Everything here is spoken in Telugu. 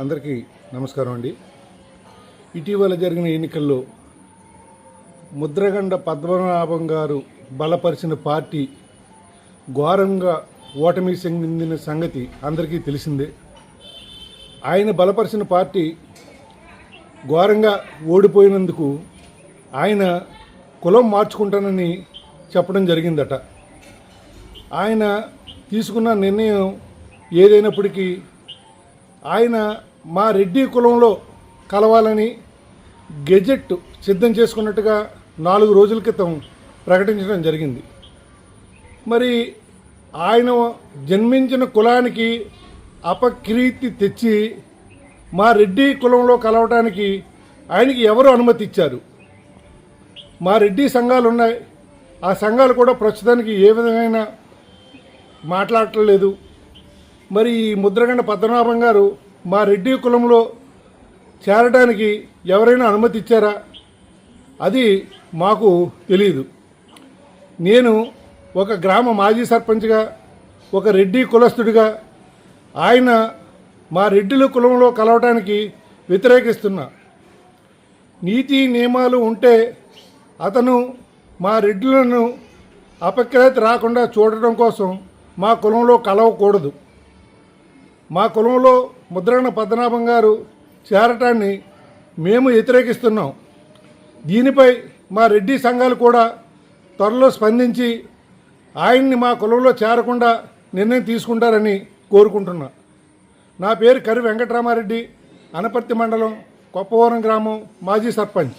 అందరికీ నమస్కారం అండి. ఇటీవల జరిగిన ఎన్నికల్లో ముద్రగండ పద్మనాభం గారు బలపరిచిన పార్టీ ఘోరంగా ఓటమి చెందిన సంగతి అందరికీ తెలిసిందే. ఆయన బలపరిచిన పార్టీ ఘోరంగా ఓడిపోయినందుకు ఆయన కులం మార్చుకుంటానని చెప్పడం జరిగిందట. ఆయన తీసుకున్న నిర్ణయం ఏదైనప్పటికీ ఆయన మా రెడ్డి కులంలో కలవాలని గెజెట్ సిద్ధం చేసుకున్నట్టుగా 4 రోజుల క్రితం ప్రకటించడం జరిగింది. మరి ఆయన జన్మించిన కులానికి అపకీర్తి తెచ్చి మా రెడ్డి కులంలో కలవటానికి ఆయనకి ఎవరు అనుమతి ఇచ్చారు? మా రెడ్డి సంఘాలు ఉన్నాయి, ఆ సంఘాలు కూడా ప్రస్తుతానికి ఏ విధమైన మాట్లాడట్లేదు. మరి ఈ ముద్రగండ పద్మనాభం గారు మా రెడ్డి కులంలో చేరడానికి ఎవరైనా అనుమతి ఇచ్చారా? అది మాకు తెలియదు. నేను ఒక గ్రామ మాజీ సర్పంచ్గా, ఒక రెడ్డి కులస్తుడిగా ఆయన మా రెడ్డిల కులంలో కలవటానికి వ్యతిరేకిస్తున్నా. నీతి నియమాలు ఉంటే అతను మా రెడ్డిలను అపఖ్యాతి రాకుండా చూడటం కోసం మా కులంలో కలవకూడదు. మా కులంలో ముద్రగండ పద్మనాభం గారు చేరటాన్ని మేము వ్యతిరేకిస్తున్నాం. దీనిపై మా రెడ్డి సంఘాలు కూడా త్వరలో స్పందించి ఆయన్ని మా కులంలో చేరకుండా నిర్ణయం తీసుకుంటారని కోరుకుంటున్నా. నా పేరు కరి వెంకటరామారెడ్డి, అనపర్తి మండలం, కొప్పవరం గ్రామం, మాజీ సర్పంచ్.